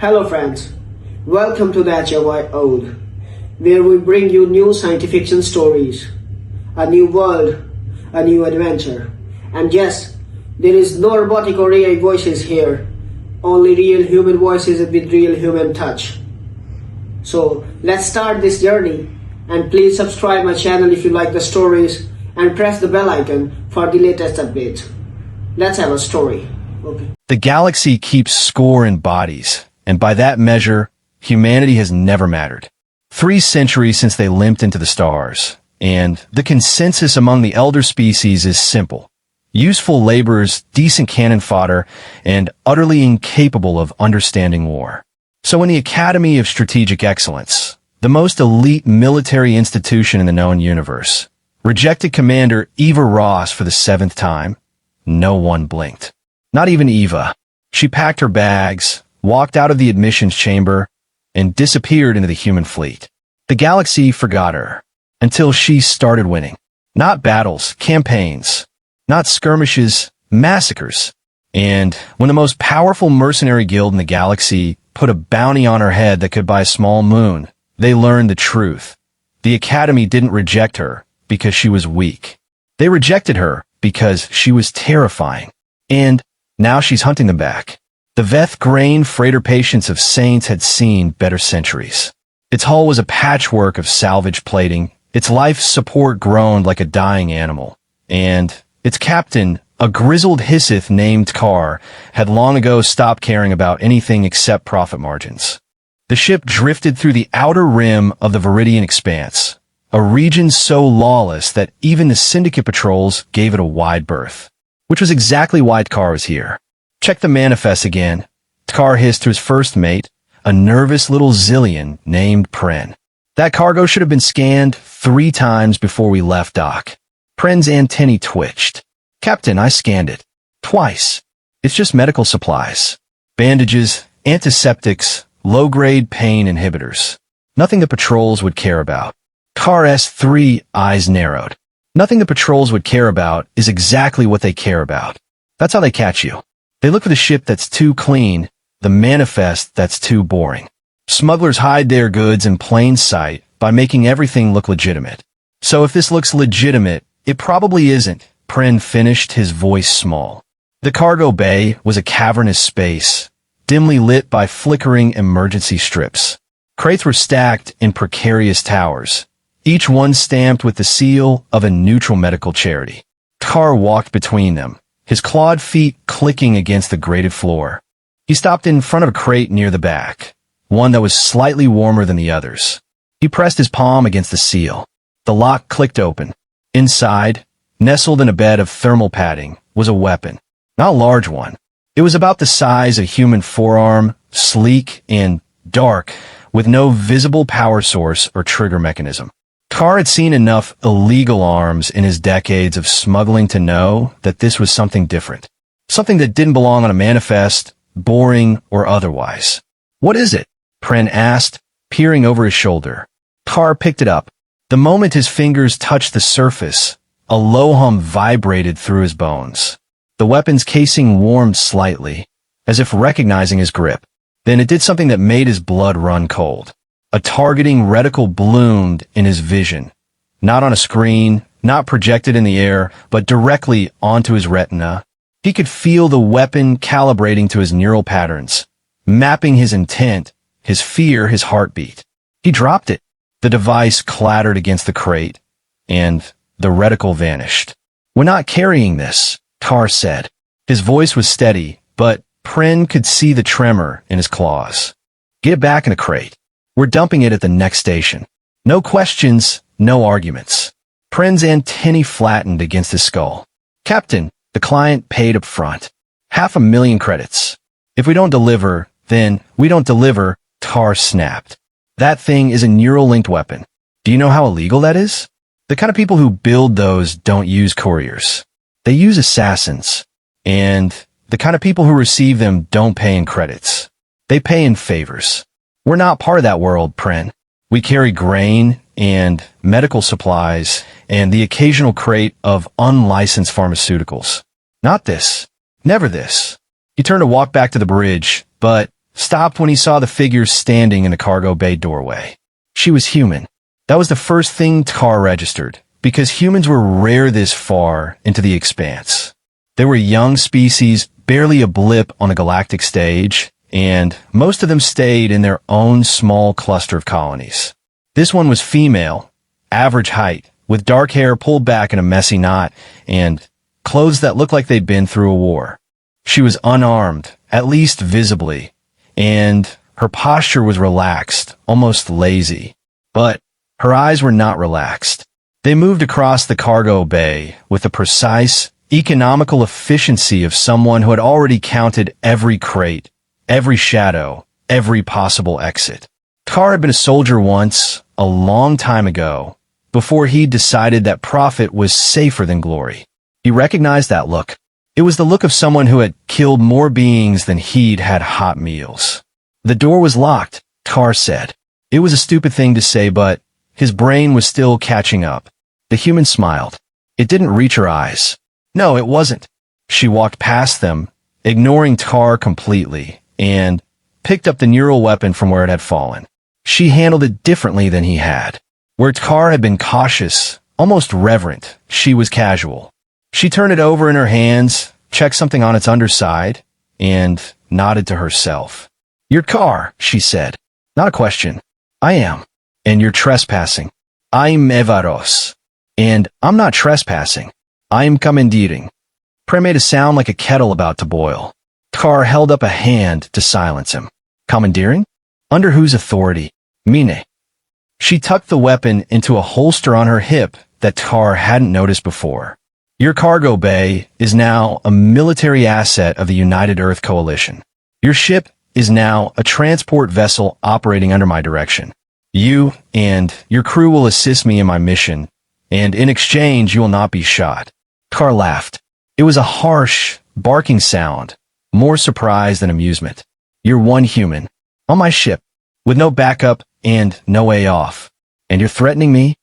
Hello friends, welcome to the HFY Ode, where we bring you new science fiction stories, a new world, a new adventure. And yes, there is no robotic or AI voices here, only real human voices with real human touch. So let's start this journey, and please subscribe my channel if you like the stories and press the bell icon for the latest updates. Let's have a story. Okay. The galaxy keeps score in bodies, and by that measure, humanity has never mattered. 3 centuries since they limped into the stars, and the consensus among the elder species is simple. Useful laborers, decent cannon fodder, and utterly incapable of understanding war. So in the Academy of Strategic Excellence, the most elite military institution in the known universe, rejected Commander Eva Ross for the 7th time. No one blinked. Not even Eva. She packed her bags, walked out of the admissions chamber, and disappeared into the human fleet. The galaxy forgot her, until she started winning. Not battles, campaigns. Not skirmishes, massacres. And when the most powerful mercenary guild in the galaxy put a bounty on her head that could buy a small moon, they learned the truth. The Academy didn't reject her because she was weak. They rejected her because she was terrifying. And now she's hunting them back. The Veth grain freighter patience of Saints had seen better centuries. Its hull was a patchwork of salvage plating. Its life support groaned like a dying animal. And its captain, a grizzled Hissith named Carr, had long ago stopped caring about anything except profit margins. The ship drifted through the outer rim of the Viridian Expanse, a region so lawless that even the Syndicate patrols gave it a wide berth. Which was exactly why Tkar was here. Check the manifest again. Tkar hissed to his first mate, a nervous little Zillion named Pren. That cargo should have been scanned 3 times before we left dock. Pren's antennae twitched. Captain, I scanned it. Twice. It's just medical supplies. Bandages, antiseptics, low-grade pain inhibitors. Nothing the patrols would care about. Tkar S3 eyes narrowed. Nothing the patrols would care about is exactly what they care about. That's how they catch you. They look for the ship that's too clean, the manifest that's too boring. Smugglers hide their goods in plain sight by making everything look legitimate. So if this looks legitimate, it probably isn't. Pren finished, his voice small. The cargo bay was a cavernous space, dimly lit by flickering emergency strips. Crates were stacked in precarious towers, each one stamped with the seal of a neutral medical charity. Tkar walked between them, his clawed feet clicking against the grated floor. He stopped in front of a crate near the back, one that was slightly warmer than the others. He pressed his palm against the seal. The lock clicked open. Inside, nestled in a bed of thermal padding, was a weapon. Not a large one. It was about the size of a human forearm, sleek and dark, with no visible power source or trigger mechanism. Tkar had seen enough illegal arms in his decades of smuggling to know that this was something different. Something that didn't belong on a manifest, boring or otherwise. What is it? Pren asked, peering over his shoulder. Tkar picked it up. The moment his fingers touched the surface, a low hum vibrated through his bones. The weapon's casing warmed slightly, as if recognizing his grip. Then it did something that made his blood run cold. A targeting reticle bloomed in his vision. Not on a screen, not projected in the air, but directly onto his retina. He could feel the weapon calibrating to his neural patterns, mapping his intent, his fear, his heartbeat. He dropped it. The device clattered against the crate, and the reticle vanished. "We're not carrying this," Tkar said. His voice was steady, but Pren could see the tremor in his claws. "Get it back in the crate. We're dumping it at the next station. No questions, no arguments." Pren's antennae flattened against his skull. "Captain, the client paid up front. 500,000 credits. If we don't deliver, then we don't deliver," Tkar snapped. "That thing is a neural-linked weapon. Do you know how illegal that is? The kind of people who build those don't use couriers. They use assassins. And the kind of people who receive them don't pay in credits. They pay in favors. We're not part of that world, Pren. We carry grain and medical supplies and the occasional crate of unlicensed pharmaceuticals. Not this. Never this." He turned to walk back to the bridge, but stopped when he saw the figure standing in the cargo bay doorway. She was human. That was the first thing Tar registered, because humans were rare this far into the expanse. They were a young species, barely a blip on a galactic stage, and most of them stayed in their own small cluster of colonies. This one was female, average height, with dark hair pulled back in a messy knot, and clothes that looked like they'd been through a war. She was unarmed, at least visibly, and her posture was relaxed, almost lazy. But her eyes were not relaxed. They moved across the cargo bay with the precise, economical efficiency of someone who had already counted every crate, every shadow, every possible exit. Tar had been a soldier once, a long time ago, before he decided that profit was safer than glory. He recognized that look. It was the look of someone who had killed more beings than he'd had hot meals. The door was locked, Tar said. It was a stupid thing to say, but his brain was still catching up. The human smiled. It didn't reach her eyes. No, it wasn't. She walked past them, ignoring Tar completely, and picked up the neural weapon from where it had fallen. She handled it differently than he had. Where Tar had been cautious, almost reverent, she was casual. She turned it over in her hands, checked something on its underside, and nodded to herself. Your car, she said. Not a question. I am. And you're trespassing. I'm Evaros. And I'm not trespassing. I'm commandeering. Pre made a sound like a kettle about to boil. Tar held up a hand to silence him. Commandeering? Under whose authority? Mine. She tucked the weapon into a holster on her hip that Tar hadn't noticed before. Your cargo bay is now a military asset of the United Earth Coalition. Your ship is now a transport vessel operating under my direction. You and your crew will assist me in my mission, and in exchange you will not be shot. Tar laughed. It was a harsh, barking sound, more surprise than amusement. You're one human, on my ship, with no backup and no way off. And you're threatening me?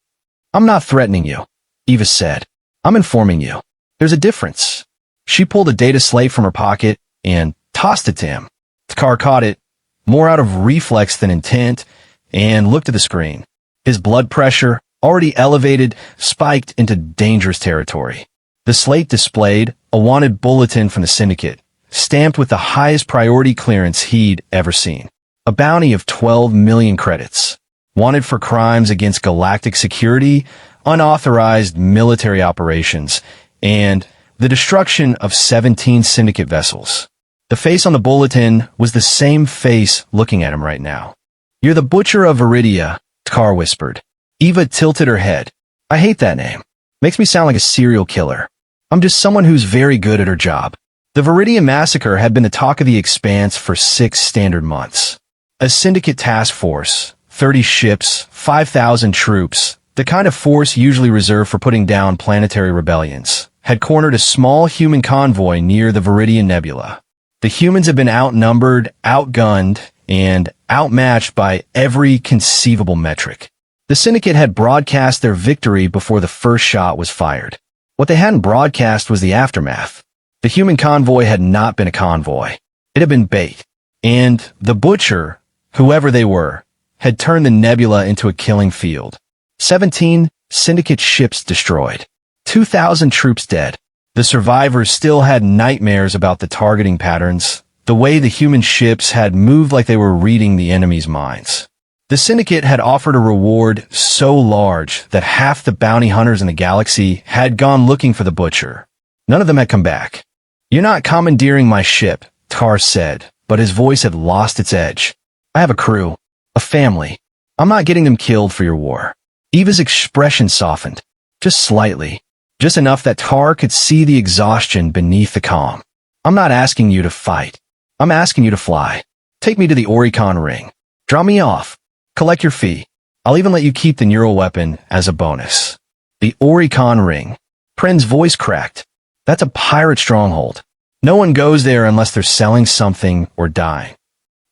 I'm not threatening you, Eva said. I'm informing you. There's a difference. She pulled a data slate from her pocket and tossed it to him. Tar caught it, more out of reflex than intent, and looked at the screen. His blood pressure, already elevated, spiked into dangerous territory. The slate displayed a wanted bulletin from the syndicate, stamped with the highest priority clearance he'd ever seen. A bounty of 12 million credits. Wanted for crimes against galactic security, unauthorized military operations, and the destruction of 17 syndicate vessels. The face on the bulletin was the same face looking at him right now. You're the Butcher of Viridia, Tar whispered. Eva tilted her head. I hate that name. Makes me sound like a serial killer. I'm just someone who's very good at her job. The Viridia massacre had been the talk of the expanse for 6 standard months. A syndicate task force, 30 ships, 5,000 troops, the kind of force usually reserved for putting down planetary rebellions, had cornered a small human convoy near the Viridian Nebula. The humans had been outnumbered, outgunned, and outmatched by every conceivable metric. The syndicate had broadcast their victory before the first shot was fired. What they hadn't broadcast was the aftermath. The human convoy had not been a convoy. It had been bait. And the Butcher, whoever they were, had turned the nebula into a killing field. 17 syndicate ships destroyed. 2,000 troops dead. The survivors still had nightmares about the targeting patterns, the way the human ships had moved like they were reading the enemy's minds. The syndicate had offered a reward so large that half the bounty hunters in the galaxy had gone looking for the Butcher. None of them had come back. You're not commandeering my ship, Tar said, but his voice had lost its edge. I have a crew, a family. I'm not getting them killed for your war. Eva's expression softened, just slightly, just enough that Tar could see the exhaustion beneath the calm. I'm not asking you to fight. I'm asking you to fly. Take me to the Oricon ring. Drop me off. Collect your fee. I'll even let you keep the neural weapon as a bonus. The Oricon ring. Pren's voice cracked. That's a pirate stronghold. No one goes there unless they're selling something or dying.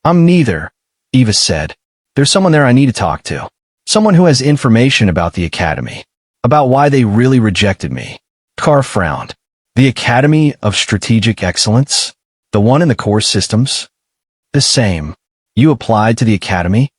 I'm neither, Eva said. There's someone there I need to talk to. Someone who has information about the Academy. About why they really rejected me. Tar frowned. The Academy of Strategic Excellence? The one in the core systems? The same. You applied to the academy?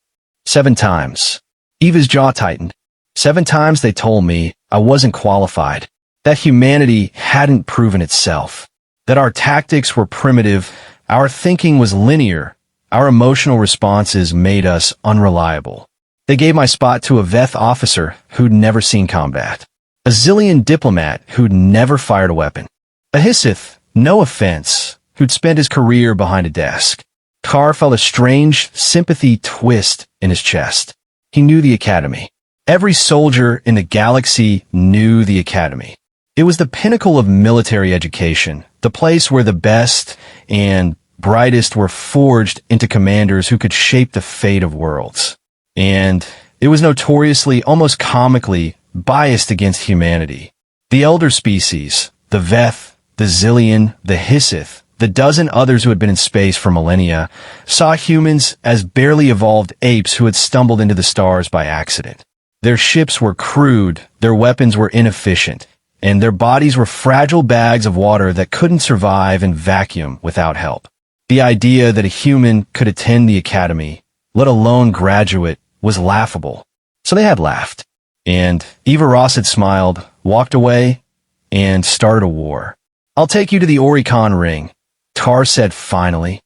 7 times. Eva's jaw tightened. 7 times they told me I wasn't qualified, that humanity hadn't proven itself, that our tactics were primitive, our thinking was linear, our emotional responses made us unreliable. They gave my spot to a Veth officer who'd never seen combat, a Zillion diplomat who'd never fired a weapon, a Hissith, no offense, who'd spent his career behind a desk. Carr felt a strange sympathy twist in his chest. He knew the academy. Every soldier in the galaxy knew the academy. It was the pinnacle of military education, the place where the best and brightest were forged into commanders who could shape the fate of worlds. And it was notoriously, almost comically, biased against humanity. The elder species, the Veth, the Zillion, the Hissith, the dozen others who had been in space for millennia, saw humans as barely evolved apes who had stumbled into the stars by accident. Their ships were crude, their weapons were inefficient, and their bodies were fragile bags of water that couldn't survive in vacuum without help. The idea that a human could attend the academy, let alone graduate, was laughable. So they had laughed. And Eva Ross had smiled, walked away, and started a war. "I'll take you to the Oricon ring," Tar said finally.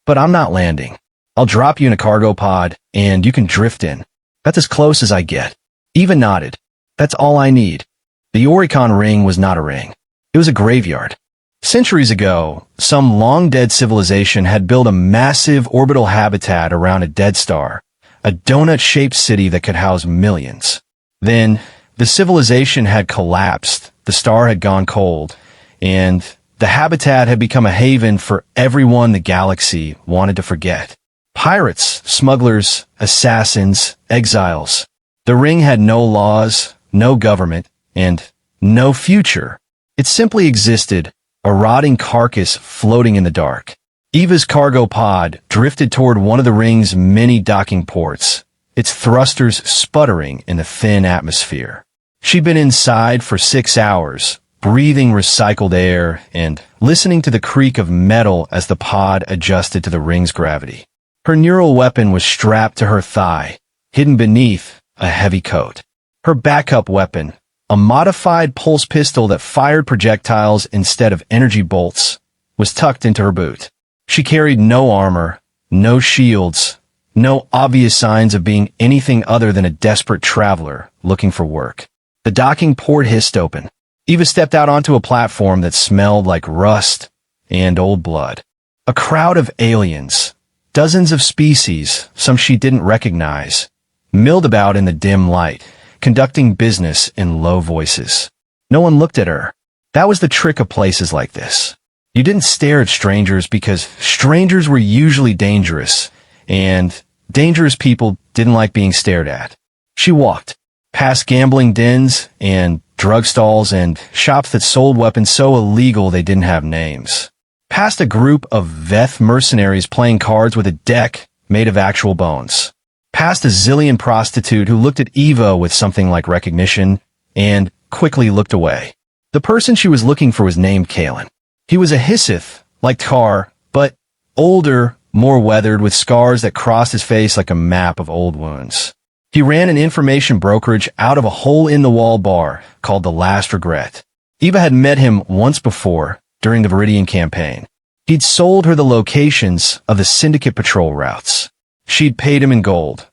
"But I'm not landing. I'll drop you in a cargo pod, and you can drift in. That's as close as I get." Eva nodded. "That's all I need." The Oricon ring was not a ring. It was a graveyard. Centuries ago, some long-dead civilization had built a massive orbital habitat around a dead star, a donut-shaped city that could house millions. Then, the civilization had collapsed, the star had gone cold, and the habitat had become a haven for everyone the galaxy wanted to forget. Pirates, smugglers, assassins, exiles. The ring had no laws, no government, and no future. It simply existed, a rotting carcass floating in the dark. Eva's cargo pod drifted toward one of the ring's many docking ports, its thrusters sputtering in the thin atmosphere. She'd been inside for 6 hours, breathing recycled air and listening to the creak of metal as the pod adjusted to the ring's gravity. Her neural weapon was strapped to her thigh, hidden beneath a heavy coat. Her backup weapon, a modified pulse pistol that fired projectiles instead of energy bolts, was tucked into her boot. She carried no armor, no shields, no obvious signs of being anything other than a desperate traveler looking for work. The docking port hissed open. Eva stepped out onto a platform that smelled like rust and old blood. A crowd of aliens, dozens of species, some she didn't recognize, milled about in the dim light, conducting business in low voices. No one looked at her. That was the trick of places like this. You didn't stare at strangers because strangers were usually dangerous, and dangerous people didn't like being stared at. She walked past gambling dens and drug stalls and shops that sold weapons so illegal they didn't have names. Past a group of Veth mercenaries playing cards with a deck made of actual bones. Past a Zillion prostitute who looked at Eva with something like recognition and quickly looked away. The person she was looking for was named Kalen. He was a Hissith, like Tar, but older, more weathered, with scars that crossed his face like a map of old wounds. He ran an information brokerage out of a hole-in-the-wall bar called The Last Regret. Eva had met him once before, during the Viridian campaign. He'd sold her the locations of the Syndicate patrol routes. She'd paid him in gold,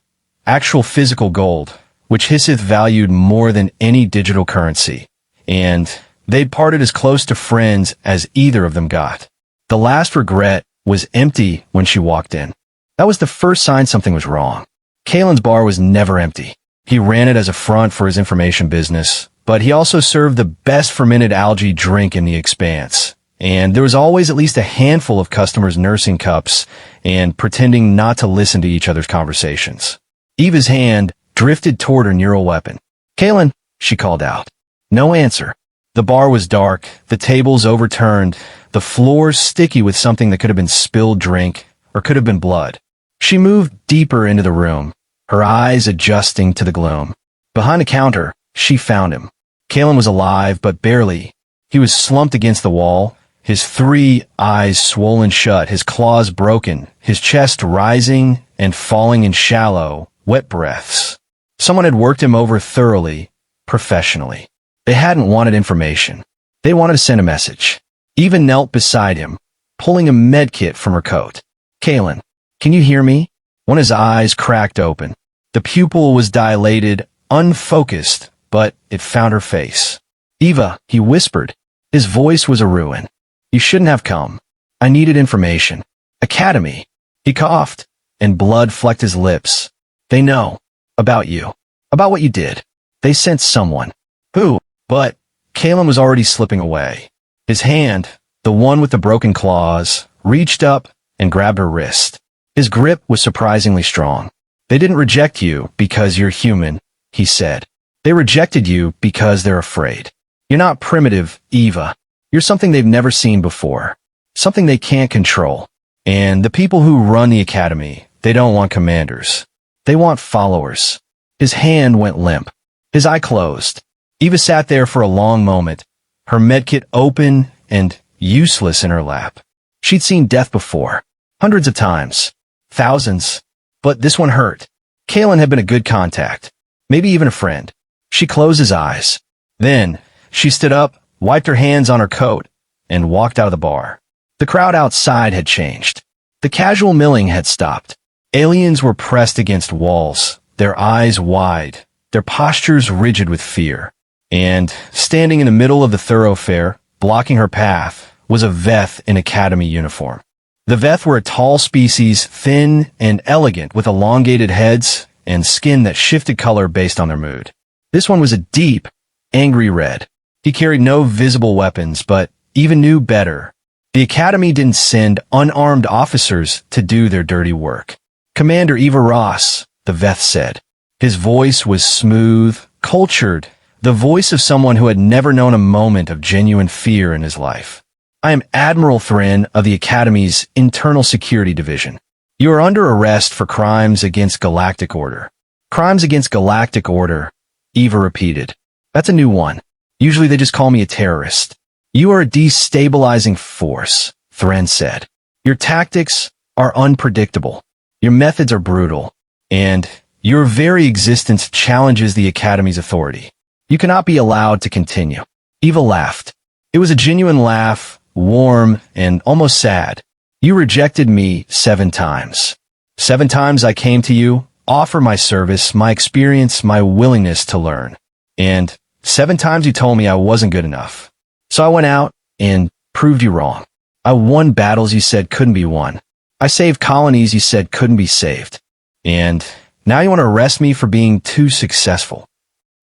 actual physical gold, which Hissith valued more than any digital currency, and they'd parted as close to friends as either of them got. The Last Regret was empty when she walked in. That was the first sign something was wrong. Kalen's bar was never empty. He ran it as a front for his information business, but he also served the best fermented algae drink in the expanse. And there was always at least a handful of customers nursing cups and pretending not to listen to each other's conversations. Eva's hand drifted toward her neural weapon. "Kalen," she called out. No answer. The bar was dark, the tables overturned, the floors sticky with something that could have been spilled drink or could have been blood. She moved deeper into the room, her eyes adjusting to the gloom. Behind the counter, she found him. Kalen was alive, but barely. He was slumped against the wall, his 3 eyes swollen shut, his claws broken, his chest rising and falling in shallow, wet breaths. Someone had worked him over thoroughly, professionally. They hadn't wanted information. They wanted to send a message. Eva knelt beside him, pulling a medkit from her coat. "Kalen, can you hear me?" One of his eyes cracked open. The pupil was dilated, unfocused, but it found her face. "Eva," he whispered. His voice was a ruin. "You shouldn't have come. I needed information. Academy." He coughed, and blood flecked his lips. "They know. About you. About what you did. They sent someone." "Who?" But Kalen was already slipping away. His hand, the one with the broken claws, reached up and grabbed her wrist. His grip was surprisingly strong. "They didn't reject you because you're human," he said. "They rejected you because they're afraid. You're not primitive, Eva. You're something they've never seen before. Something they can't control. And the people who run the academy, they don't want commanders. They want followers." His hand went limp. His eye closed. Eva sat there for a long moment, her medkit open and useless in her lap. She'd seen death before. Hundreds of times. Thousands. But this one hurt. Kalen had been a good contact. Maybe even a friend. She closed his eyes. Then, she stood up, wiped her hands on her coat, and walked out of the bar. The crowd outside had changed. The casual milling had stopped. Aliens were pressed against walls, their eyes wide, their postures rigid with fear. And, standing in the middle of the thoroughfare, blocking her path, was a Veth in academy uniform. The Veth were a tall species, thin and elegant, with elongated heads and skin that shifted color based on their mood. This one was a deep, angry red. He carried no visible weapons, but Eva knew better. The academy didn't send unarmed officers to do their dirty work. "Commander Eva Ross," the Veth said. His voice was smooth, cultured, the voice of someone who had never known a moment of genuine fear in his life. "I am Admiral Thrin of the Academy's Internal Security Division. You are under arrest for crimes against Galactic Order." "Crimes against Galactic Order," Eva repeated. "That's a new one. Usually they just call me a terrorist." "You are a destabilizing force," Thrin said. "Your tactics are unpredictable. Your methods are brutal. And your very existence challenges the Academy's authority. You cannot be allowed to continue." Eva laughed. It was a genuine laugh, warm and almost sad. "You rejected me 7 times. 7 times I came to you, offer my service, my experience, my willingness to learn. And 7 times you told me I wasn't good enough. So I went out and proved you wrong. I won battles you said couldn't be won. I saved colonies you said couldn't be saved. And now you want to arrest me for being too successful."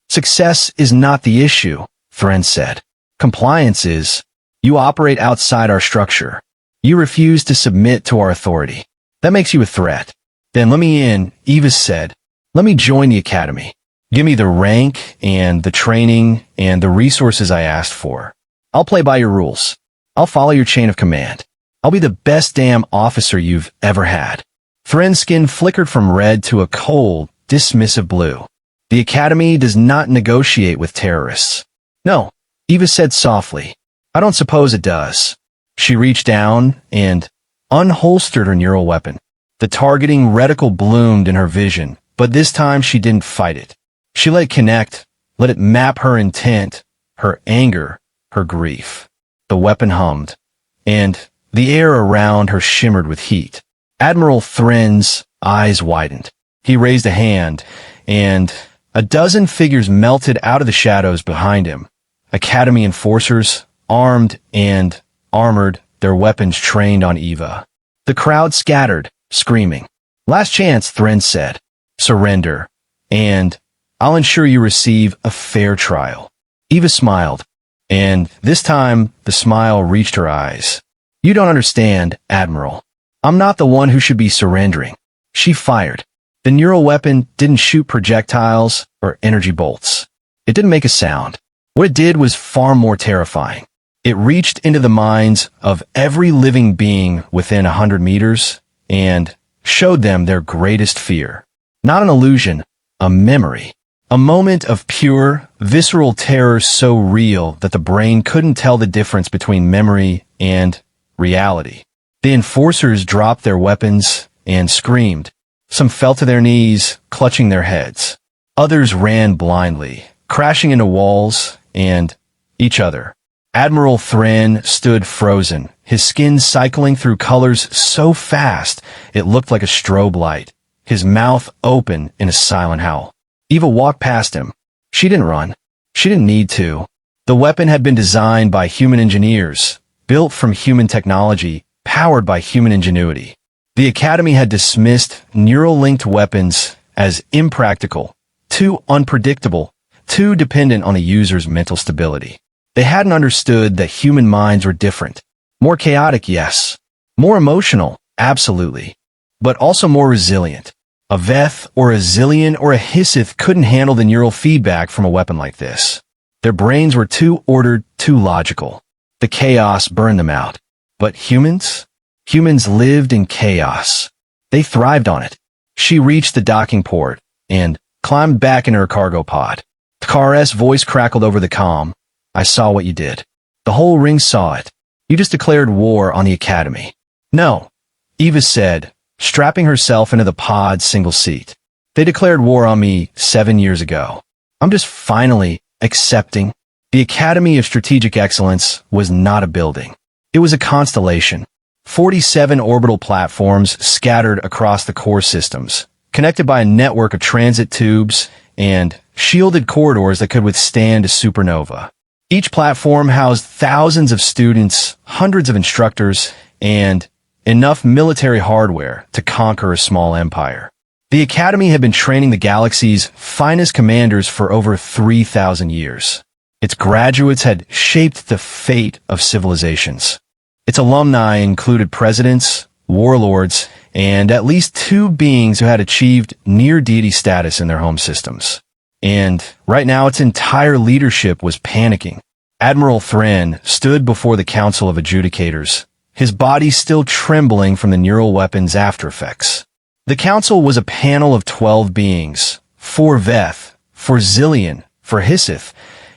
"Success is not the issue," Thrin said. "Compliance is. You operate outside our structure. You refuse to submit to our authority. That makes you a threat." "Then let me in," Eva said. "Let me join the academy. Give me the rank and the training and the resources I asked for. I'll play by your rules. I'll follow your chain of command. I'll be the best damn officer you've ever had." Thrin's skin flickered from red to a cold, dismissive blue. "The academy does not negotiate with terrorists." "No," Eva said softly. "I don't suppose it does." She reached down and unholstered her neural weapon. The targeting reticle bloomed in her vision, but this time she didn't fight it. She let it connect, let it map her intent, her anger, her grief. The weapon hummed, and the air around her shimmered with heat. Admiral Thrin's eyes widened. He raised a hand, and a dozen figures melted out of the shadows behind him. Academy enforcers, armed and armored, their weapons trained on Eva. The crowd scattered, screaming. "Last chance," Thrin said. "Surrender, and I'll ensure you receive a fair trial." Eva smiled, and this time the smile reached her eyes. "You don't understand, Admiral. I'm not the one who should be surrendering." She fired. The neural weapon didn't shoot projectiles or energy bolts. It didn't make a sound. What it did was far more terrifying. It reached into the minds of every living being within 100 meters and showed them their greatest fear. Not an illusion, a memory. A moment of pure, visceral terror so real that the brain couldn't tell the difference between memory and reality. The enforcers dropped their weapons and screamed. Some fell to their knees, clutching their heads. Others ran blindly, crashing into walls and each other. Admiral Thren stood frozen, his skin cycling through colors so fast it looked like a strobe light, his mouth open in a silent howl. Eva walked past him. She didn't run. She didn't need to. The weapon had been designed by human engineers, built from human technology, powered by human ingenuity. The Academy had dismissed neural-linked weapons as impractical, too unpredictable, too dependent on the user's mental stability. They hadn't understood that human minds were different. More chaotic, yes. More emotional, absolutely. But also more resilient. A Veth or a Zillion or a Hissith couldn't handle the neural feedback from a weapon like this. Their brains were too ordered, too logical. The chaos burned them out. But humans? Humans lived in chaos. They thrived on it. She reached the docking port and climbed back into her cargo pod. Tkar's voice crackled over the comm. I saw what you did. The whole ring saw it. You just declared war on the Academy. No, Eva said, strapping herself into the pod's single seat. They declared war on me 7 years ago. I'm just finally accepting. The Academy of Strategic Excellence was not a building. It was a constellation. 47 orbital platforms scattered across the core systems, connected by a network of transit tubes and shielded corridors that could withstand a supernova. Each platform housed thousands of students, hundreds of instructors, and enough military hardware to conquer a small empire. The Academy had been training the galaxy's finest commanders for over 3,000 years. Its graduates had shaped the fate of civilizations. Its alumni included presidents, warlords, and at least 2 beings who had achieved near-deity status in their home systems. And right now its entire leadership was panicking. Admiral Thren stood before the Council of Adjudicators, his body still trembling from the neural weapon's aftereffects. The council was a panel of 12 beings, 4 Veth, 4 Zillion, 4 Hissith,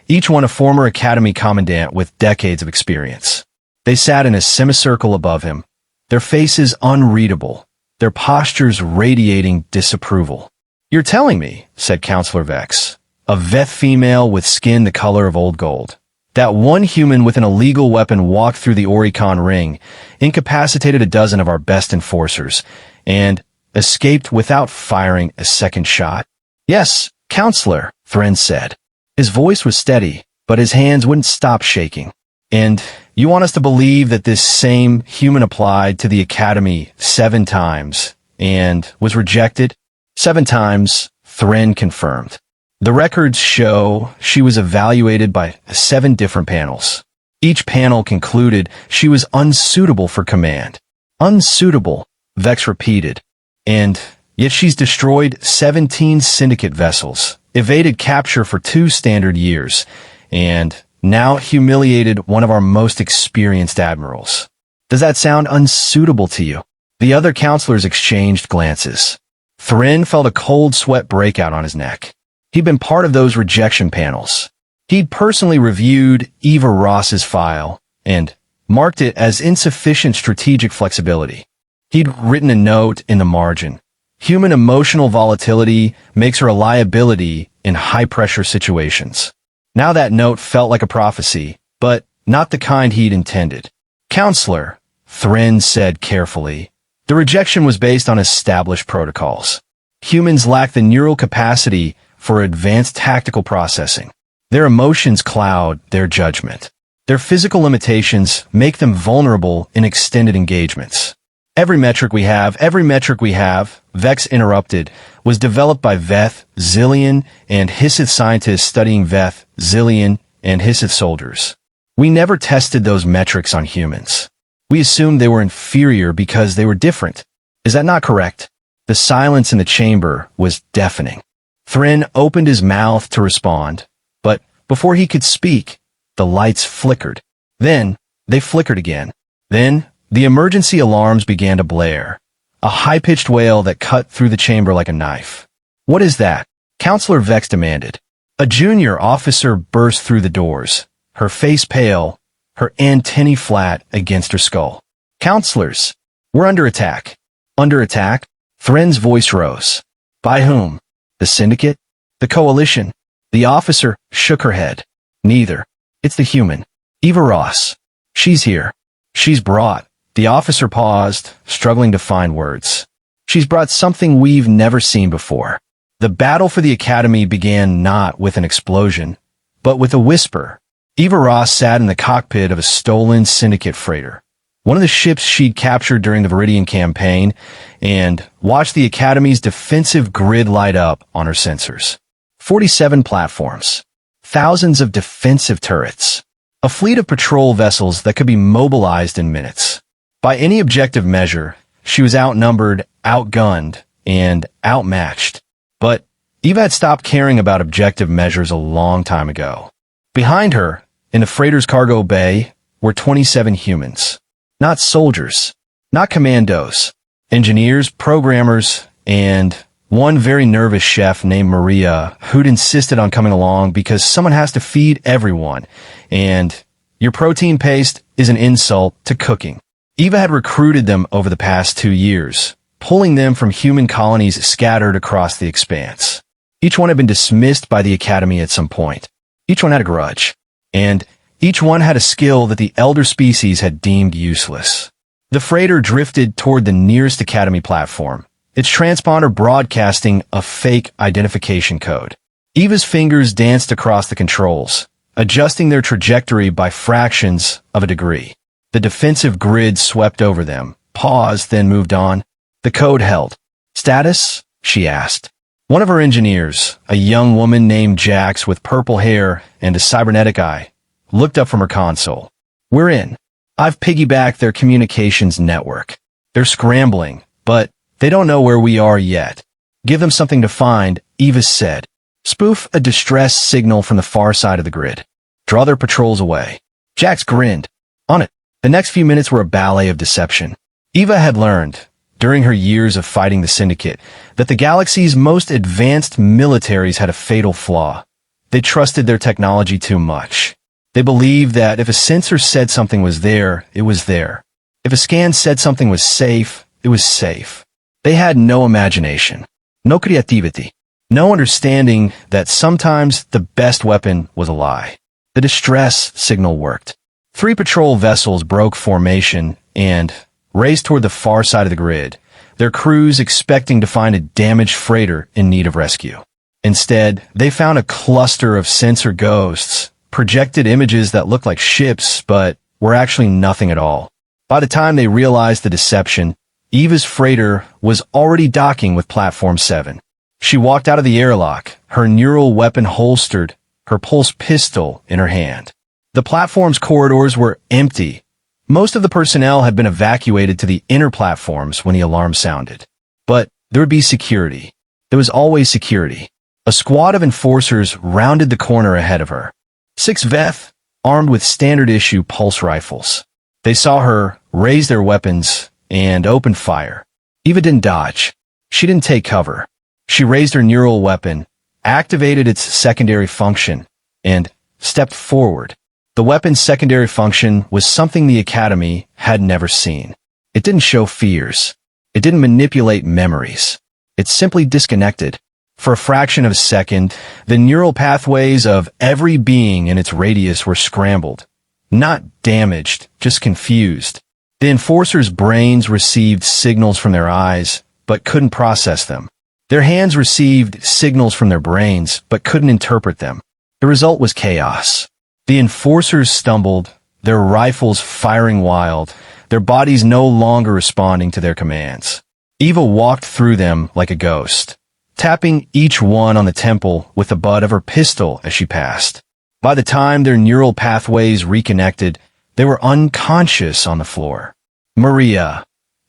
each one a former Academy commandant with decades of experience. They sat in a semicircle above him, their faces unreadable, their postures radiating disapproval. You're telling me, said Counselor Vex, a Veth female with skin the color of old gold, that one human with an illegal weapon walked through the Oricon ring, incapacitated a dozen of our best enforcers, and escaped without firing a second shot? Yes, Counselor, Thren said. His voice was steady, but his hands wouldn't stop shaking. And you want us to believe that this same human applied to the Academy 7 times and was rejected? 7 times, Thren confirmed. The records show she was evaluated by 7 different panels. Each panel concluded she was unsuitable for command. Unsuitable, Vex repeated. And yet she's destroyed 17 Syndicate vessels, evaded capture for 2 standard years, and now humiliated one of our most experienced admirals. Does that sound unsuitable to you? The other counselors exchanged glances. Thren felt a cold sweat break out on his neck. He'd been part of those rejection panels. He'd personally reviewed Eva Ross's file and marked it as insufficient strategic flexibility. He'd written a note in the margin. Human emotional volatility makes her a liability in high-pressure situations. Now that note felt like a prophecy, but not the kind he'd intended. Counselor, Thren said carefully, the rejection was based on established protocols. Humans lack the neural capacity for advanced tactical processing. Their emotions cloud their judgment. Their physical limitations make them vulnerable in extended engagements. Every metric we have, Vex interrupted, was developed by Veth, Zillion, and Hissith scientists studying Veth, Zillion, and Hissith soldiers. We never tested those metrics on humans. We assumed they were inferior because they were different. Is that not correct? The silence in the chamber was deafening. Thren opened his mouth to respond, but before he could speak, the lights flickered. Then, they flickered again. Then, the emergency alarms began to blare. A high-pitched wail that cut through the chamber like a knife. What is that? Counselor Vex demanded. A junior officer burst through the doors, her face pale, her antennae flat against her skull. Counselors, we're under attack. Under attack? Thren's voice rose. By whom? The Syndicate? The Coalition? The officer shook her head. Neither. It's the human. Eva Ross. She's here. She's brought. The officer paused, struggling to find words. She's brought something we've never seen before. The battle for the Academy began not with an explosion, but with a whisper. Eva Ross sat in the cockpit of a stolen Syndicate freighter, one of the ships she'd captured during the Viridian campaign, and watched the Academy's defensive grid light up on her sensors. 47 platforms. Thousands of defensive turrets. A fleet of patrol vessels that could be mobilized in minutes. By any objective measure, she was outnumbered, outgunned, and outmatched. But Eva had stopped caring about objective measures a long time ago. Behind her, in the freighter's cargo bay, were 27 humans. Not soldiers, not commandos, engineers, programmers, and one very nervous chef named Maria who'd insisted on coming along because someone has to feed everyone, and your protein paste is an insult to cooking. Eva had recruited them over the past 2 years, pulling them from human colonies scattered across the expanse. Each one had been dismissed by the Academy at some point. Each one had a grudge, and each one had a skill that the elder species had deemed useless. The freighter drifted toward the nearest Academy platform, its transponder broadcasting a fake identification code. Eva's fingers danced across the controls, adjusting their trajectory by fractions of a degree. The defensive grid swept over them, paused, then moved on. The code held. Status? She asked. One of her engineers, a young woman named Jax with purple hair and a cybernetic eye, looked up from her console. We're in. I've piggybacked their communications network. They're scrambling, but they don't know where we are yet. Give them something to find, Eva said. Spoof a distress signal from the far side of the grid. Draw their patrols away. Jax grinned. On it. The next few minutes were a ballet of deception. Eva had learned, during her years of fighting the Syndicate, that the galaxy's most advanced militaries had a fatal flaw. They trusted their technology too much. They believed that if a sensor said something was there, it was there. If a scan said something was safe, it was safe. They had no imagination, no creativity, no understanding that sometimes the best weapon was a lie. The distress signal worked. 3 patrol vessels broke formation and raced toward the far side of the grid, their crews expecting to find a damaged freighter in need of rescue. Instead, they found a cluster of sensor ghosts, projected images that looked like ships but were actually nothing at all. By the time they realized the deception, Eva's freighter was already docking with Platform 7. She walked out of the airlock, her neural weapon holstered, her pulse pistol in her hand. The platform's corridors were empty. Most of the personnel had been evacuated to the inner platforms when the alarm sounded. But there would be security. There was always security. A squad of enforcers rounded the corner ahead of her. 6 Veth, armed with standard-issue pulse rifles. They saw her raise their weapons and open fire. Eva didn't dodge. She didn't take cover. She raised her neural weapon, activated its secondary function, and stepped forward. The weapon's secondary function was something the Academy had never seen. It didn't show fears. It didn't manipulate memories. It simply disconnected. For a fraction of a second, the neural pathways of every being in its radius were scrambled. Not damaged, just confused. The enforcers' brains received signals from their eyes, but couldn't process them. Their hands received signals from their brains, but couldn't interpret them. The result was chaos. The enforcers stumbled, their rifles firing wild, their bodies no longer responding to their commands. Eva walked through them like a ghost, tapping each one on the temple with the butt of her pistol as she passed. By the time their neural pathways reconnected, they were unconscious on the floor. Maria,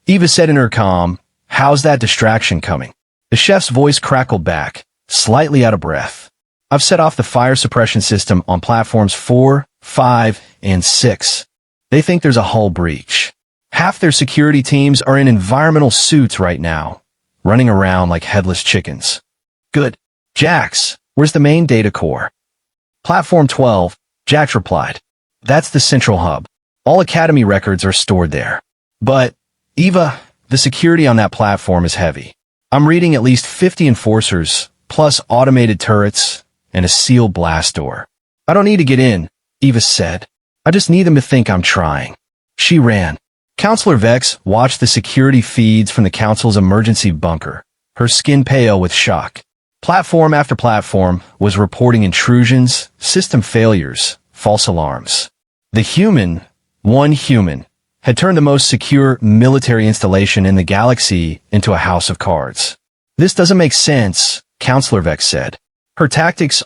Eva said in her calm, how's that distraction coming? The chef's voice crackled back, slightly out of breath. I've set off the fire suppression system on platforms 4, 5, and 6. They think there's a hull breach. Half their security teams are in environmental suits right now, running around like headless chickens. Good. Jax, where's the main data core? Platform 12, Jax replied. That's the central hub. All Academy records are stored there. But, Eva, the security on that platform is heavy. I'm reading at least 50 enforcers, plus automated turrets, and a sealed blast door. I don't need to get in, Eva said. I just need them to think I'm trying. She ran. Counselor Vex watched the security feeds from the council's emergency bunker, her skin pale with shock. Platform after platform was reporting intrusions, system failures, false alarms. One human, had turned the most secure military installation in the galaxy into a house of cards. This doesn't make sense, Counselor Vex said. Her tactics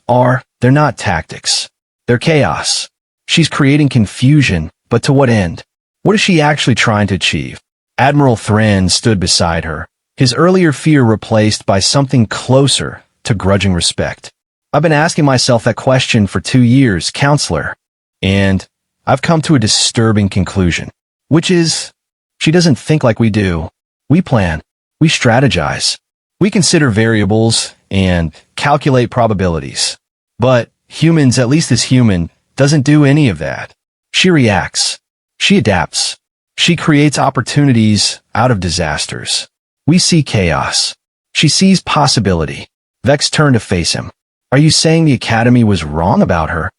they're not tactics. They're chaos. She's creating confusion, but to what end? What is she actually trying to achieve? Admiral Thren stood beside her, his earlier fear replaced by something closer to grudging respect. I've been asking myself that question for 2 years, Counselor, and I've come to a disturbing conclusion, which is, she doesn't think like we do. We plan, we strategize, we consider variables and calculate probabilities. But humans, at least this human, doesn't do any of that. She reacts. She adapts. She creates opportunities out of disasters. We see chaos. She sees possibility. Vex turned to face him. Are you saying the Academy was wrong about her?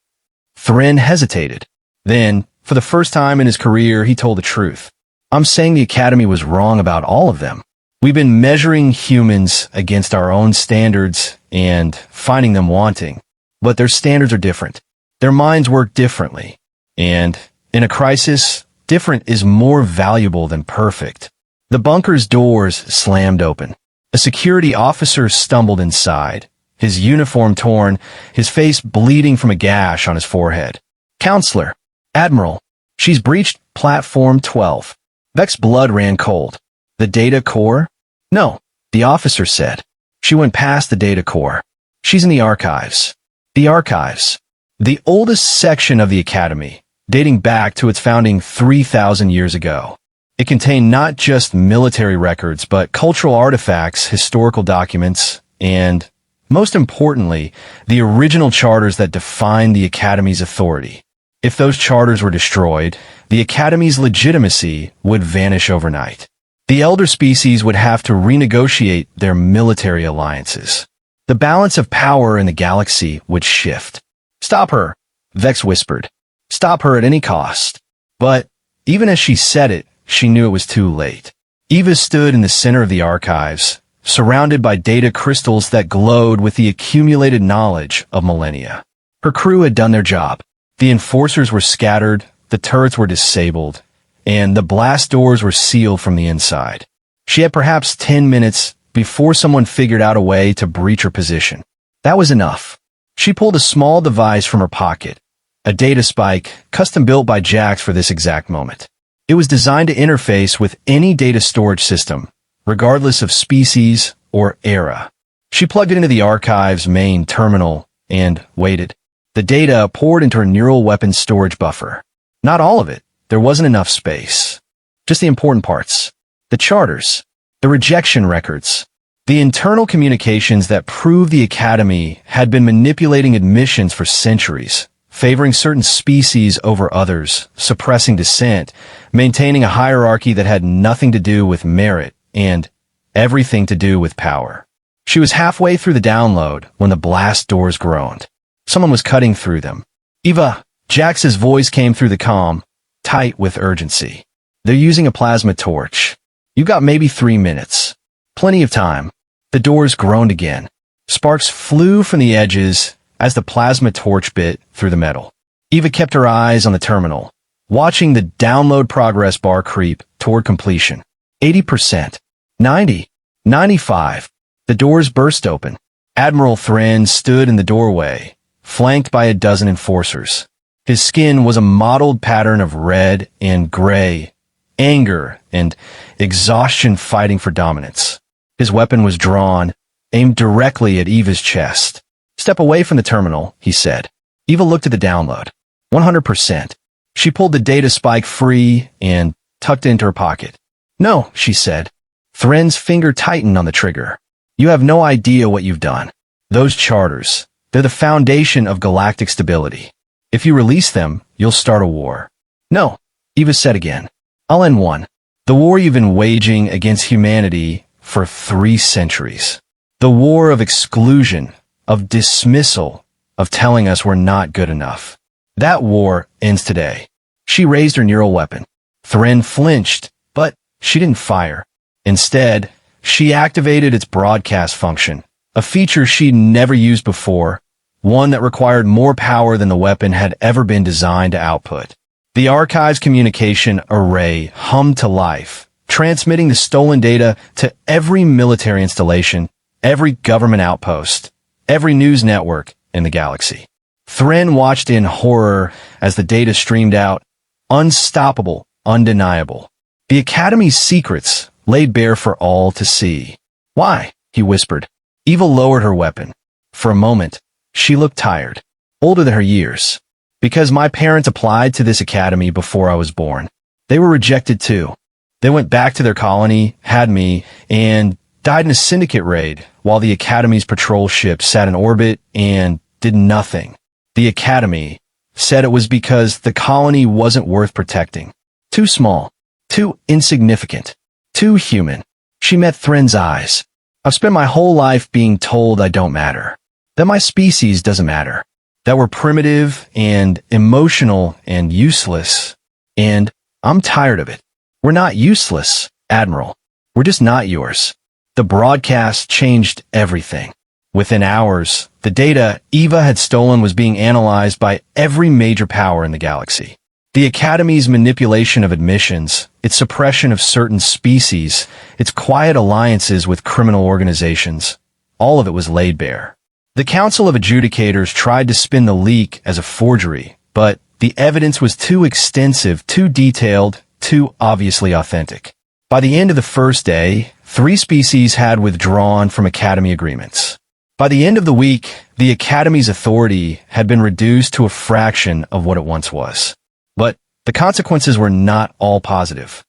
Thren hesitated. Then, for the first time in his career, he told the truth. I'm saying the Academy was wrong about all of them. We've been measuring humans against our own standards and finding them wanting. But their standards are different. Their minds work differently. And in a crisis, different is more valuable than perfect. The bunker's doors slammed open. A security officer stumbled inside, his uniform torn, his face bleeding from a gash on his forehead. Counselor, Admiral, she's breached Platform 12. Vex's blood ran cold. The data core? No, the officer said. She went past the data core. She's in the archives. The archives. The oldest section of the Academy, dating back to its founding 3,000 years ago. It contained not just military records, but cultural artifacts, historical documents, and, most importantly, the original charters that defined the Academy's authority. If those charters were destroyed, the Academy's legitimacy would vanish overnight. The elder species would have to renegotiate their military alliances. The balance of power in the galaxy would shift. Stop her, Vex whispered. Stop her at any cost. But, even as she said it, she knew it was too late. Eva stood in the center of the archives, surrounded by data crystals that glowed with the accumulated knowledge of millennia. Her crew had done their job. The enforcers were scattered, the turrets were disabled, and the blast doors were sealed from the inside. She had perhaps 10 minutes before someone figured out a way to breach her position. That was enough. She pulled a small device from her pocket, a data spike custom-built by Jax for this exact moment. It was designed to interface with any data storage system, regardless of species or era. She plugged it into the archive's main terminal and waited. The data poured into her neural weapons storage buffer. Not all of it. There wasn't enough space. Just the important parts. The charters. The rejection records. The internal communications that proved the Academy had been manipulating admissions for centuries, favoring certain species over others, suppressing dissent, maintaining a hierarchy that had nothing to do with merit and everything to do with power. She was halfway through the download when the blast doors groaned. Someone was cutting through them. Eva, Jax's voice came through the comm, tight with urgency. They're using a plasma torch. You got maybe 3 minutes. Plenty of time. The doors groaned again. Sparks flew from the edges as the plasma torch bit through the metal. Eva kept her eyes on the terminal, watching the download progress bar creep toward completion. 80%. 90. 95. The doors burst open. Admiral Thren stood in the doorway, flanked by a dozen enforcers. His skin was a mottled pattern of red and gray, anger and exhaustion fighting for dominance. His weapon was drawn, aimed directly at Eva's chest. Step away from the terminal, he said. Eva looked at the download. 100%. She pulled the data spike free and tucked it into her pocket. No, she said. Thren's finger tightened on the trigger. You have no idea what you've done. Those charters, they're the foundation of galactic stability. If you release them, you'll start a war. No, Eva said again. I'll end one. The war you've been waging against humanity for 3 centuries. The war of exclusion, of dismissal, of telling us we're not good enough. That war ends today. She raised her neural weapon. Thren flinched, but she didn't fire. Instead, she activated its broadcast function, a feature she'd never used before, one that required more power than the weapon had ever been designed to output. The archive's communication array hummed to life, transmitting the stolen data to every military installation, every government outpost, every news network in the galaxy. Thren watched in horror as the data streamed out, unstoppable, undeniable. The Academy's secrets laid bare for all to see. Why? He whispered. Eva lowered her weapon. For a moment, she looked tired, older than her years. Because my parents applied to this academy before I was born. They were rejected too. They went back to their colony, had me, and died in a syndicate raid while the Academy's patrol ship sat in orbit and did nothing. The Academy said it was because the colony wasn't worth protecting. Too small, too insignificant, too human. She met Thren's eyes. I've spent my whole life being told I don't matter, that my species doesn't matter, that we're primitive and emotional and useless, and I'm tired of it. We're not useless, Admiral. We're just not yours. The broadcast changed everything. Within hours, the data Eva had stolen was being analyzed by every major power in the galaxy. The Academy's manipulation of admissions, its suppression of certain species, its quiet alliances with criminal organizations, all of it was laid bare. The Council of Adjudicators tried to spin the leak as a forgery, but the evidence was too extensive, too detailed, too obviously authentic. By the end of the first day, 3 species had withdrawn from Academy agreements. By the end of the week, the Academy's authority had been reduced to a fraction of what it once was. But the consequences were not all positive.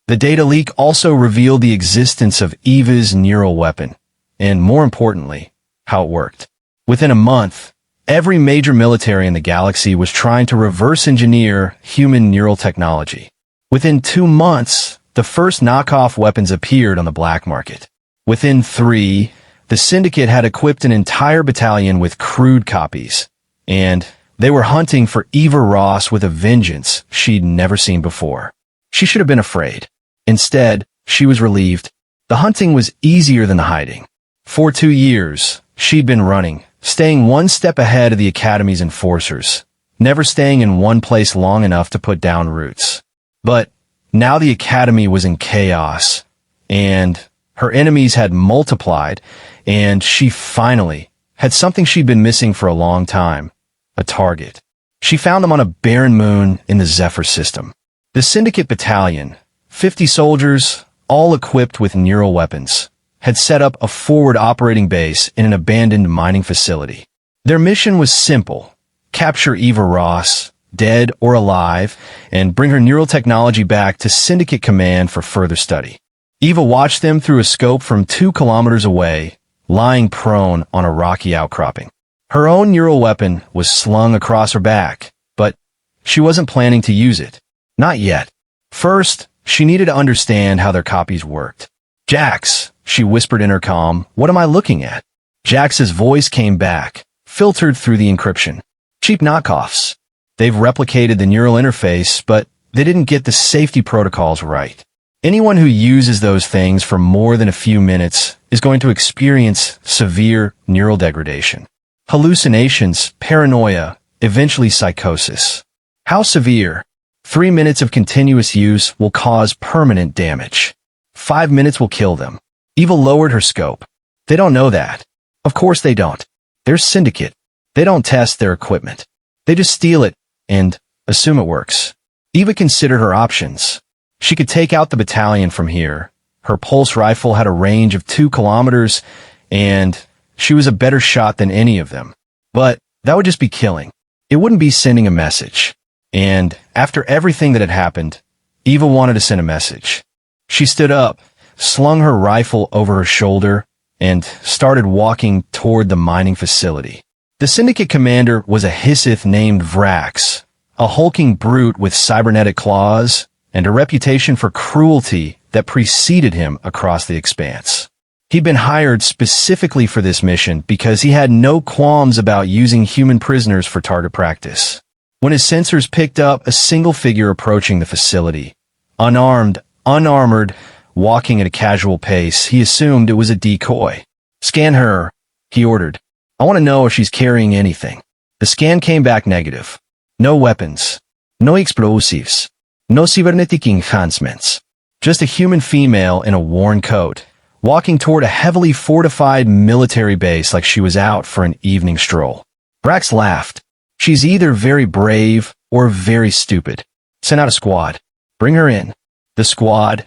The data leak also revealed the existence of Eva's neural weapon, and more importantly, how it worked. Within a month, every major military in the galaxy was trying to reverse engineer human neural technology. Within 2 months, the first knockoff weapons appeared on the black market. Within 3, the Syndicate had equipped an entire battalion with crude copies, and they were hunting for Eva Ross with a vengeance she'd never seen before. She should have been afraid. Instead, she was relieved. The hunting was easier than the hiding. For 2 years, she'd been running, staying one step ahead of the Academy's enforcers, never staying in one place long enough to put down roots. But now the Academy was in chaos, and her enemies had multiplied, and she finally had something she'd been missing for a long time, a target. She found them on a barren moon in the Zephyr system. The Syndicate Battalion, 50 soldiers, all equipped with neural weapons, had set up a forward operating base in an abandoned mining facility. Their mission was simple: capture Eva Ross, dead or alive, and bring her neural technology back to Syndicate Command for further study. Eva watched them through a scope from 2 kilometers away, lying prone on a rocky outcropping. Her own neural weapon was slung across her back, but she wasn't planning to use it. Not yet. First, she needed to understand how their copies worked. Jax, she whispered intercom, what am I looking at? Jax's voice came back, filtered through the encryption. Cheap knockoffs. They've replicated the neural interface, but they didn't get the safety protocols right. Anyone who uses those things for more than a few minutes is going to experience severe neural degradation. Hallucinations, paranoia, eventually psychosis. How severe? 3 minutes of continuous use will cause permanent damage. 5 minutes will kill them. Eva lowered her scope. They don't know that. Of course they don't. They're Syndicate. They don't test their equipment. They just steal it and assume it works. Eva considered her options. She could take out the battalion from here. Her pulse rifle had a range of 2 kilometers, and she was a better shot than any of them. But that would just be killing. It wouldn't be sending a message. And after everything that had happened, Eva wanted to send a message. She stood up, slung her rifle over her shoulder, and started walking toward the mining facility. The syndicate commander was a Hissith named Vrax, a hulking brute with cybernetic claws and a reputation for cruelty that preceded him across the expanse. He'd been hired specifically for this mission because he had no qualms about using human prisoners for target practice. When his sensors picked up a single figure approaching the facility, unarmored, walking at a casual pace, he assumed it was a decoy. "Scan her," he ordered. "I want to know if she's carrying anything." The scan came back negative. No weapons, no explosives, no cybernetic enhancements. Just a human female in a worn coat, walking toward a heavily fortified military base like she was out for an evening stroll. Brax laughed. "She's either very brave or very stupid. Send out a squad. Bring her in." The squad,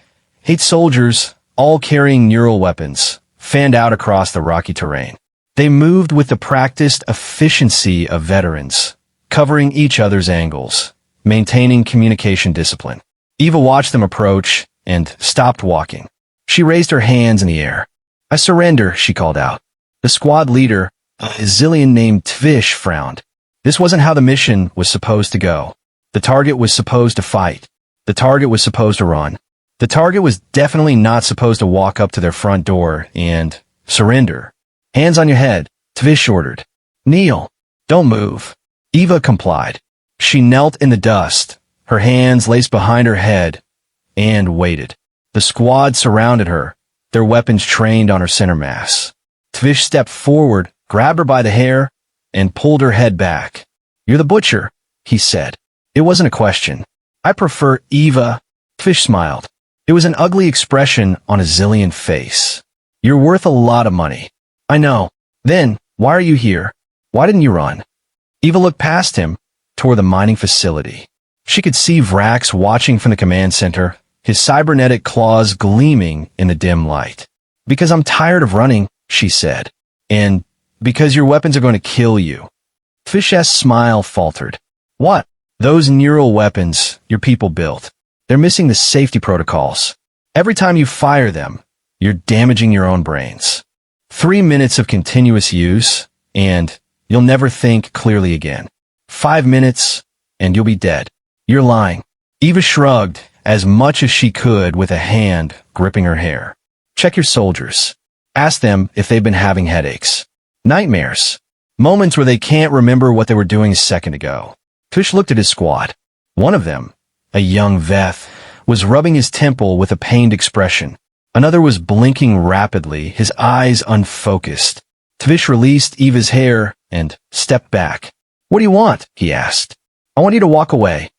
8 soldiers, all carrying neural weapons, fanned out across the rocky terrain. They moved with the practiced efficiency of veterans, covering each other's angles, maintaining communication discipline. Eva watched them approach and stopped walking. She raised her hands in the air. "I surrender," she called out. The squad leader, a Zillion named Tvish, frowned. This wasn't how the mission was supposed to go. The target was supposed to fight. The target was supposed to run. The target was definitely not supposed to walk up to their front door and surrender. "Hands on your head," Tvish ordered. "Kneel. Don't move." Eva complied. She knelt in the dust, her hands laced behind her head, and waited. The squad surrounded her, their weapons trained on her center mass. Tvish stepped forward, grabbed her by the hair, and pulled her head back. "You're the butcher," he said. It wasn't a question. "I prefer Eva." Tvish smiled. It was an ugly expression on a Zillion face. "You're worth a lot of money." "I know. Then, why are you here? Why didn't you run?" Eva looked past him, toward the mining facility. She could see Vrax watching from the command center, his cybernetic claws gleaming in the dim light. "Because I'm tired of running," she said. "And because your weapons are going to kill you." Tvish's smile faltered. "What?" "Those neural weapons your people built. They're missing the safety protocols. Every time you fire them, you're damaging your own brains. 3 minutes of continuous use, and you'll never think clearly again. 5 minutes, and you'll be dead." "You're lying." Eva shrugged, as much as she could with a hand gripping her hair. "Check your soldiers. Ask them if they've been having headaches. Nightmares. Moments where they can't remember what they were doing a second ago." Tush looked at his squad. One of them, a young Veth, was rubbing his temple with a pained expression. Another was blinking rapidly, his eyes unfocused. Tvish released Eva's hair and stepped back. "What do you want?" he asked. "I want you to walk away,"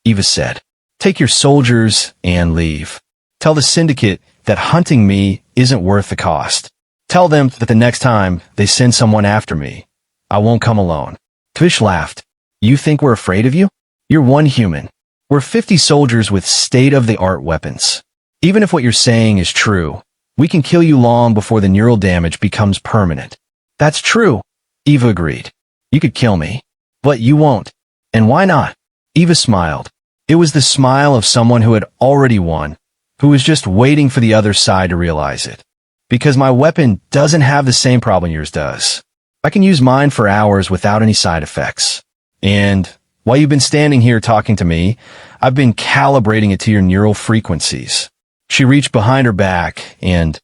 Eva said. "Take your soldiers and leave. Tell the syndicate that hunting me isn't worth the cost. Tell them that the next time they send someone after me, I won't come alone." Tvish laughed. "You think we're afraid of you? You're one human. We're 50 soldiers with state-of-the-art weapons. Even if what you're saying is true, we can kill you long before the neural damage becomes permanent." "That's true," Eva agreed. "You could kill me, but you won't. And why not?" Eva smiled. It was the smile of someone who had already won, who was just waiting for the other side to realize it. "Because my weapon doesn't have the same problem yours does. I can use mine for hours without any side effects. And while you've been standing here talking to me, I've been calibrating it to your neural frequencies." She reached behind her back and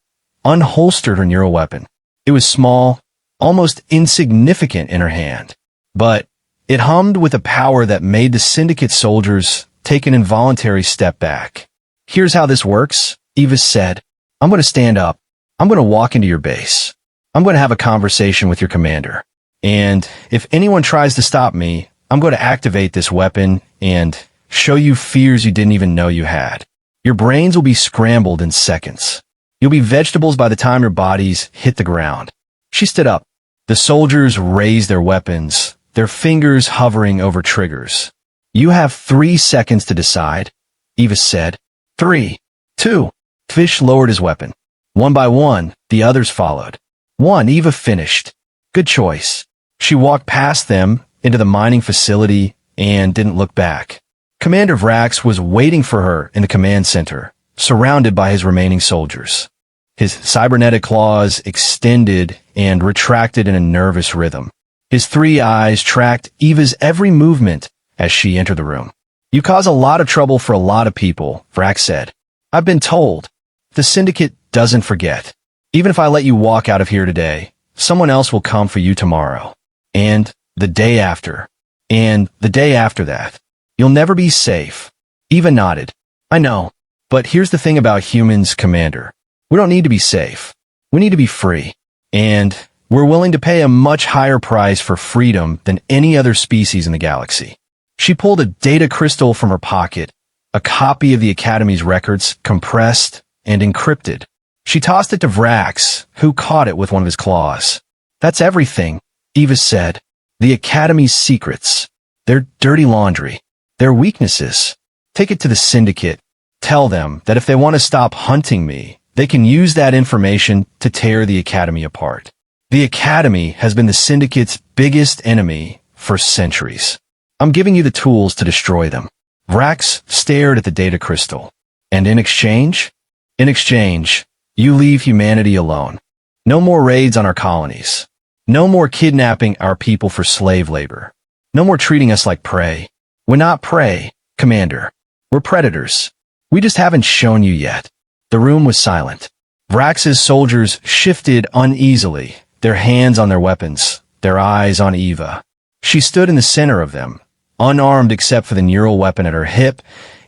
unholstered her neural weapon. It was small, almost insignificant in her hand, but it hummed with a power that made the syndicate soldiers take an involuntary step back. "Here's how this works," Eva said. "I'm going to stand up. I'm going to walk into your base. I'm going to have a conversation with your commander. And if anyone tries to stop me, I'm going to activate this weapon and show you fears you didn't even know you had. Your brains will be scrambled in seconds. You'll be vegetables by the time your bodies hit the ground." She stood up. The soldiers raised their weapons, their fingers hovering over triggers. "You have 3 seconds to decide," Eva said. 3, 2. Tvish lowered his weapon. One by one, the others followed. 1, Eva finished. "Good choice." She walked past them into the mining facility and didn't look back. Commander Vrax was waiting for her in the command center, surrounded by his remaining soldiers. His cybernetic claws extended and retracted in a nervous rhythm. His 3 eyes tracked Eva's every movement as she entered the room. "You cause a lot of trouble for a lot of people," Vrax said. "I've been told. The Syndicate doesn't forget. Even if I let you walk out of here today, someone else will come for you tomorrow. And the day after. And the day after that. You'll never be safe." Eva nodded. "I know. But here's the thing about humans, Commander. We don't need to be safe. We need to be free. And we're willing to pay a much higher price for freedom than any other species in the galaxy." She pulled a data crystal from her pocket, a copy of the Academy's records, compressed and encrypted. She tossed it to Vrax, who caught it with one of his claws. "That's everything," Eva said. "The Academy's secrets. Their dirty laundry. Their weaknesses. Take it to the Syndicate. Tell them that if they want to stop hunting me, they can use that information to tear the Academy apart. The Academy has been the Syndicate's biggest enemy for centuries. I'm giving you the tools to destroy them." Vrax stared at the data crystal. "And in exchange? In exchange, you leave humanity alone. No more raids on our colonies. No more kidnapping our people for slave labor. No more treating us like prey. We're not prey, Commander. We're predators. We just haven't shown you yet." The room was silent. Vrax's soldiers shifted uneasily, their hands on their weapons, their eyes on Eva. She stood in the center of them, unarmed except for the neural weapon at her hip,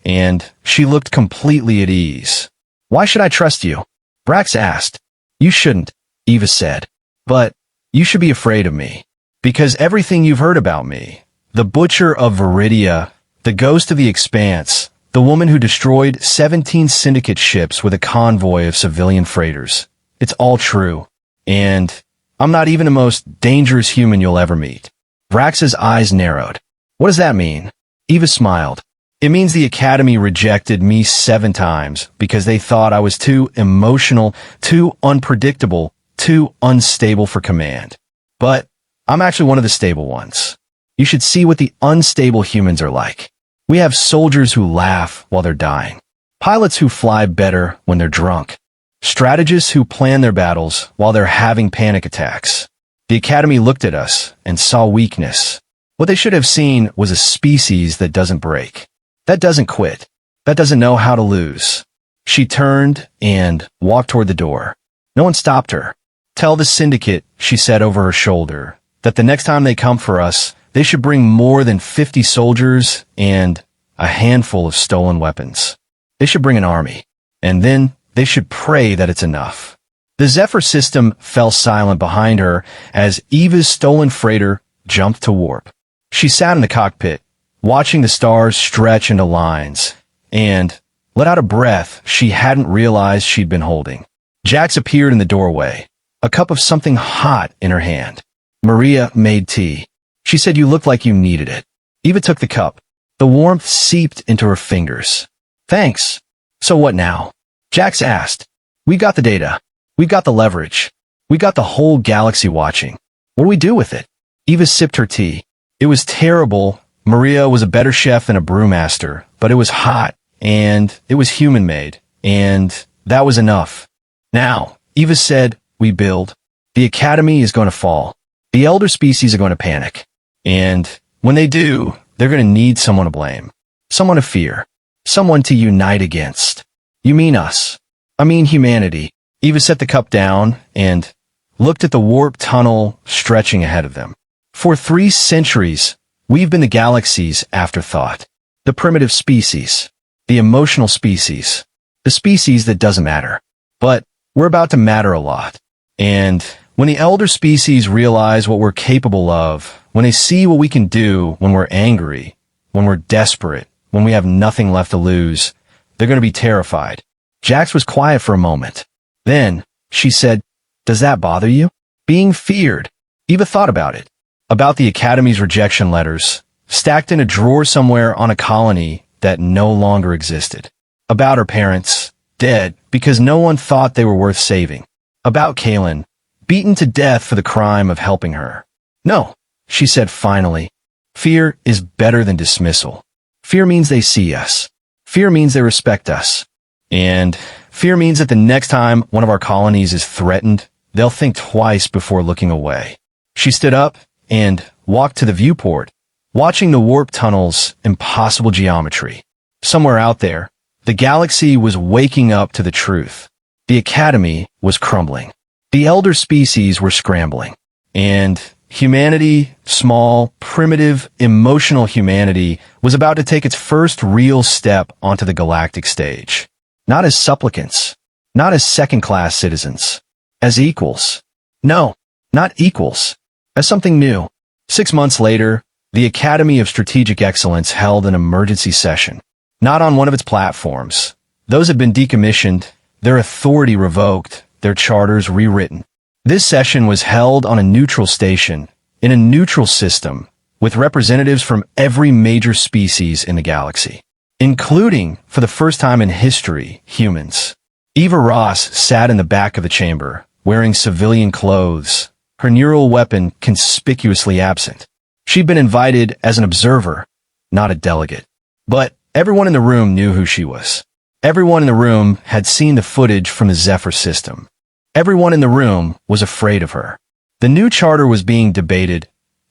and she looked completely at ease. "Why should I trust you?" Vrax asked. "You shouldn't," Eva said. "But you should be afraid of me. Because everything you've heard about me, the Butcher of Viridia, the Ghost of the Expanse, the woman who destroyed 17 Syndicate ships with a convoy of civilian freighters, it's all true. And I'm not even the most dangerous human you'll ever meet." Vrax's eyes narrowed. "What does that mean?" Eva smiled. "It means the Academy rejected me 7 times because they thought I was too emotional, too unpredictable, too unstable for command. But I'm actually one of the stable ones. You should see what the unstable humans are like. We have soldiers who laugh while they're dying, pilots who fly better when they're drunk, strategists who plan their battles while they're having panic attacks. The Academy looked at us and saw weakness. What they should have seen was a species that doesn't break, that doesn't quit, that doesn't know how to lose." She turned and walked toward the door. No one stopped her. "Tell the Syndicate," she said over her shoulder, "that the next time they come for us, they should bring more than 50 soldiers and a handful of stolen weapons. They should bring an army, and then they should pray that it's enough." The Zephyr system fell silent behind her as Eva's stolen freighter jumped to warp. She sat in the cockpit, watching the stars stretch into lines, and let out a breath she hadn't realized she'd been holding. Jax appeared in the doorway, a cup of something hot in her hand. Maria made tea. She said you looked like you needed it. Eva took the cup. The warmth seeped into her fingers. "Thanks. So what now?" Jax asked. "We got the data. We got the leverage. We got the whole galaxy watching. What do we do with it?" Eva sipped her tea. "It was terrible. Maria was a better chef than a brewmaster, but it was hot, and it was human-made, and that was enough. Now," Eva said, "we build. The Academy is going to fall. The elder species are going to panic. And when they do, they're going to need someone to blame. Someone to fear. Someone to unite against." "You mean us?" "I mean humanity." Eva set the cup down and looked at the warp tunnel stretching ahead of them. "For 3 centuries, we've been the galaxy's afterthought. The primitive species. The emotional species. The species that doesn't matter. But we're about to matter a lot. And when the elder species realize what we're capable of, when they see what we can do when we're angry, when we're desperate, when we have nothing left to lose, they're going to be terrified." Jax was quiet for a moment. Then, she said, "Does that bother you? Being feared?" Eva thought about it. About the Academy's rejection letters, stacked in a drawer somewhere on a colony that no longer existed. About her parents, dead because no one thought they were worth saving. About Kaylin, beaten to death for the crime of helping her. "No," she said finally. "Fear is better than dismissal. Fear means they see us. Fear means they respect us. And Fear means that the next time one of our colonies is threatened, they'll think twice before looking away. She stood up and walked to the viewport, watching the warp tunnel's impossible geometry. Somewhere out there, the galaxy was waking up to the truth. The Academy was crumbling. The elder species were scrambling. And humanity, small, primitive, emotional humanity, was about to take its first real step onto the galactic stage. Not as supplicants, not as second-class citizens, as equals. No, not equals, as something new. 6 months later, the Academy of Strategic Excellence held an emergency session. Not on one of its platforms. Those had been decommissioned, their authority revoked, their charters rewritten. This session was held on a neutral station, in a neutral system, with representatives from every major species in the galaxy, including, for the first time in history, humans. Eva Ross sat in the back of the chamber, wearing civilian clothes, her neural weapon conspicuously absent. She'd been invited as an observer, not a delegate. But everyone in the room knew who she was. Everyone in the room had seen the footage from the Zephyr system. Everyone in the room was afraid of her. The new charter was being debated,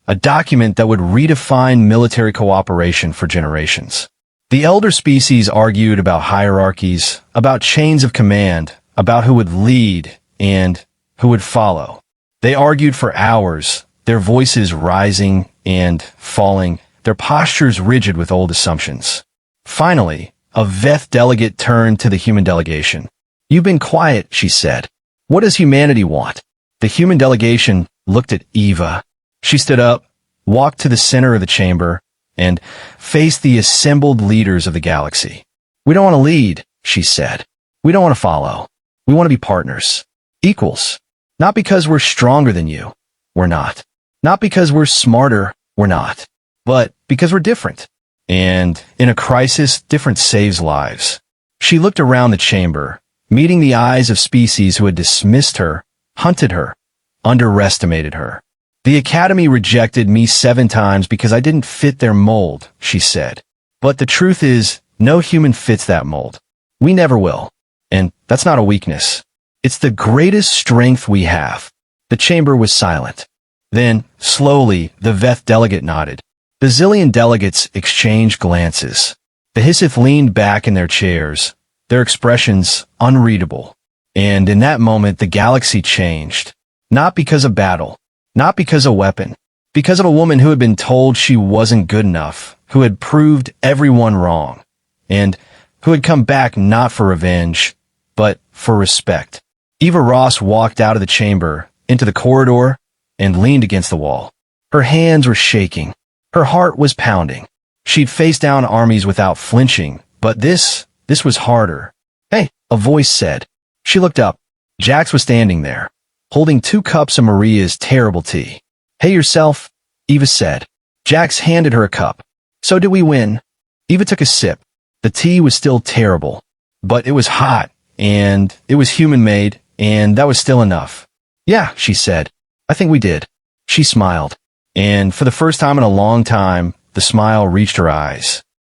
a document that would redefine military cooperation for generations. The elder species argued about hierarchies, about chains of command, about who would lead and who would follow. They argued for hours, their voices rising and falling, their postures rigid with old assumptions. Finally, a Veth delegate turned to the human delegation. "You've been quiet," she said. "What does humanity want?" The human delegation looked at Eva. She stood up, walked to the center of the chamber, and faced the assembled leaders of the galaxy. "We don't want to lead," she said. "We don't want to follow. We want to be partners. Equals. Not because we're stronger than you. We're not. Not because we're smarter. We're not. But because we're different. And in a crisis, different saves lives." She looked around the chamber, meeting the eyes of species who had dismissed her, hunted her, underestimated her. "The Academy rejected me 7 times because I didn't fit their mold," she said. "But the truth is, no human fits that mold. We never will. And that's not a weakness. It's the greatest strength we have." The chamber was silent. Then, slowly, the Veth delegate nodded. The zillion delegates exchanged glances. The Hissith leaned back in their chairs, their expressions unreadable. And in that moment, the galaxy changed. Not because of battle, not because of weapon, because of a woman who had been told she wasn't good enough, who had proved everyone wrong, and who had come back not for revenge, but for respect. Eva Ross walked out of the chamber, into the corridor, and leaned against the wall. Her hands were shaking. Her heart was pounding. She'd faced down armies without flinching, but this was harder. "Hey," a voice said. She looked up. Jax was standing there, holding 2 cups of Maria's terrible tea. "Hey yourself," Eva said. Jax handed her a cup. "So did we win?" Eva took a sip. The tea was still terrible, but it was hot, and it was human-made, and that was still enough. "Yeah," she said. "I think we did." She smiled, and for the first time in a long time, the smile reached her eyes.